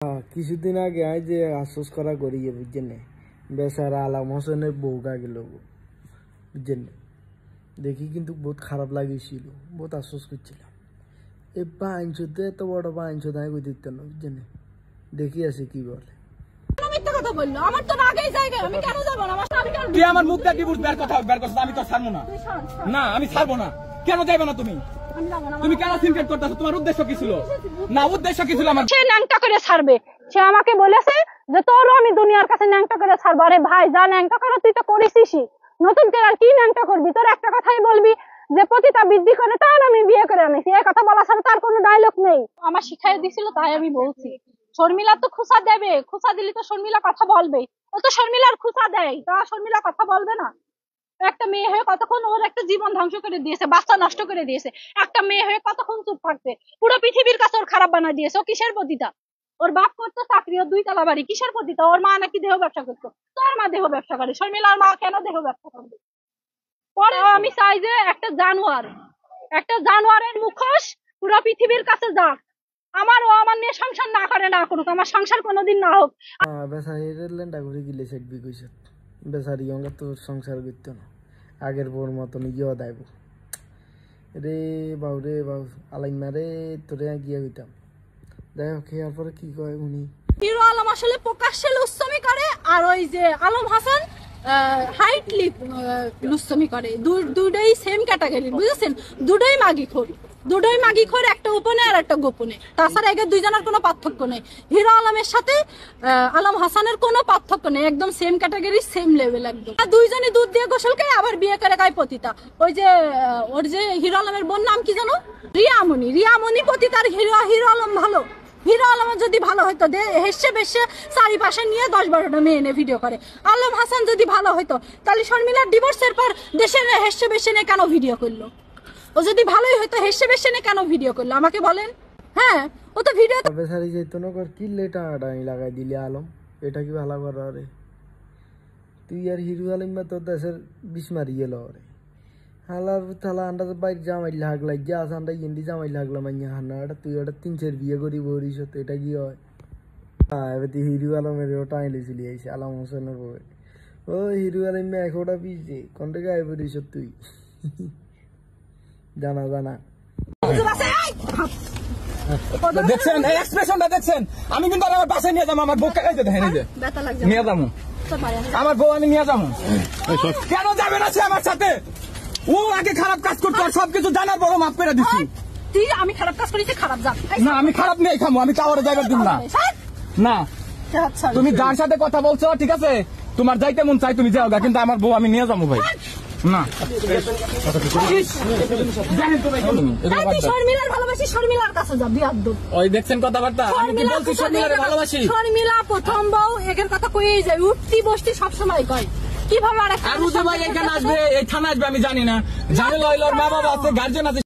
কিছুদিন আগে আজ যে আফসোস করা করিয়ে বুঝছেন বেচারা আলাম হোসেনের বউকা গেল বুঝছেন দেখি কিন্তু বহুত খারাপ লাগিয়েছিল, বহুত আফসোস করছিলাম। এই পাঁচশোতে এত বড় 500 আমি কই দিতাম না বুঝছেন। দেখি আছে কি বলে। আমার মুখ দেখি আমি তো ছাড়বো না। না আমি ছাড়বো না। কেন যাইবে না তুমি? তুমি কেন সিনক্রেট করতেছো? তোমার উদ্দেশ্য কি ছিল? না উদ্দেশ্য কি ছিল আমার? সে ন্যাংটা করে ছাড়বে। সে আমাকে বলেছে যে তোরও আমি দুনিয়ার কাছে ন্যাংটা করে ছাড়বো। আরে ভাই যা ন্যাংটা করো তুই তো করেছিসই, নতুন করে আর কি ন্যাংটা করবি? তোর একটা কথাই বলবি যে পতিতা বৃদ্ধি করে তার আমি বিয়ে করে আনিছি, এই কথা বলা ছাড়া তার কোনো ডায়লগ নেই। আমার শিখাই দিছিল তাই আমি বলছি। শর্মিলা তো খুশা দেবে, খুশা দিলে তো শর্মিলা কথা বলবে। ও তো শর্মিলার খুশা দেয়, তা শর্মিলা কথা বলবে না? একটা মেয়ে হয়ে কতক্ষণ ওর একটা জীবন ধ্বংস করে দিয়েছে, বাচ্চা নষ্ট করে দিয়েছে। একটা মেয়ে হয়ে কতক্ষণ চুপ থাকবে? পুরো পৃথিবীর কাছে ওর খারাপ বানা দিয়েছে। ও কিসের পতিতা? ওর বাপ করতো চাকরি, ওর 2 তলা বাড়ি, কিসের পতিতা? ওর মা নাকি দেহ ব্যবসা করতো, তোর মা দেহ ব্যবসা করে, শর্মিলার মা কেন দেহ ব্যবসা করবে? পরে আমি চাই যে একটা জানোয়ারের মুখোশ পুরো পৃথিবীর কাছে যাক। আমার ও আমার নিয়ে সংসার না করে না করুক, আমার সংসার কোনোদিন না হোক। বেচারির লেন্ডা করে গিলে সেট বিকইছে বেচারি অঙ্গা তো সংসার করতো না আগের বোর মতন ইয়েও দেব রে বাউ রে বাউ আলাইমা রে তোরে গিয়ে হইতাম। যাই হোক এরপরে কি কয় উনি হিরো আলম আসলে প্রকাশ্যে লুচ্ছমি করে, আর ওই যে আলম হাসান হাইট লিপ লুচ্ছমি করে। দুটোই সেম ক্যাটাগরি, বুঝেছেন? দুটোই মাগিখোর, একটা উপনে আর একটা গোপনে। তাছাড়া এদের দুইজনের কোনো পার্থক্য নেই। হিরো আলমের সাথে আলম হাসানের কোনো পার্থক্য নেই, একদম সেম ক্যাটাগরি, সেম লেভেল একদম। দুইজনই দুধ দিয়ে গোসল খায়, আবার বিয়ে করে গায় পতিতা। ওই যে ওর যে হিরো আলমের বোন নাম কি জানো? রিয়ামণি পতিতার। হিরো আলম ভালো। হিরো আলম যদি ভালো হইতো হেসে বেসে চারিপাশে নিয়ে 10-12টা মেয়ে এনে ভিডিও করে। আলম হাসান যদি ভালো হইতো তাহলে শর্মিলার ডিভোর্সের পর দেশে হেসে বেসে নিয়ে কেন ভিডিও করলো? ও যদি ভালোই হইতো হেসে বেসে নিয়ে কেন ভিডিও করলো আমাকে বলেন? হ্যাঁ ও তো ভিডিও বেচারি যেত না কর কি লেটা আড়াই লাগাই দিলি আলম, এটা কি ভালো করা রে? তুই আর হিরো আলম তোর দেশের বিষ মারি গেল রে হালার থালা আন্দাজ বাইর জামাই লাগলাই যা আছে আন্দাজ ইন্দি জামাই লাগলাম হান্না এটা তুই ওটা 3-4 বিয়ে করি বরিস এটা কি হয়? এবার তুই হিরো আলমের ওটা আইলেছিলি আইসি আলম হোসেনের বউয়ে। ও হিরো আলম একটা পিছে কোনটা গায়ে বরিস তুই জানা দেখছেন এক্সপ্রেশনটা দেখছেন? আমি কিন্তু আমার বাসায় নিয়ে যাবো, আমার বউ খাইতে দেখেন এই যে নিয়ে যাবো, আমার বউ আমি নিয়ে যাবো। কেন যাবে না সে আমার সাথে? ও আগে খারাপ কাজ করতো, সবকিছু জানার পরও মাফ করে দিচ্ছি। তুই আমি খারাপ কাজ করেছি, খারাপ যা না আমি খারাপ নেই খামো, আমি কাউরে যাইবার দিব না। না তুমি যার সাথে কথা বলছো ঠিক আছে, তোমার যাইতে মন চাই তুমি যাও, কিন্তু আমার বউ আমি নিয়ে যাবো ভাই। না শর্মিলার ভালোবাসি, শর্মিলার কাছে যা বিয়াদ্দব। ওই দেখছেন কথাবার্তা, আমি কি বলছি শর্মিলারে ভালোবাসি? শর্মিলা প্রথম বউ একের কথা কইই যায়, উঠতি বসতি সবসময় কয়। কিভাবে আর উদে ভাই এখানে আসবে, এই থানা আসবে আমি জানি না, জানি লইলর মা বাবা আছে, গার্জেন আছে।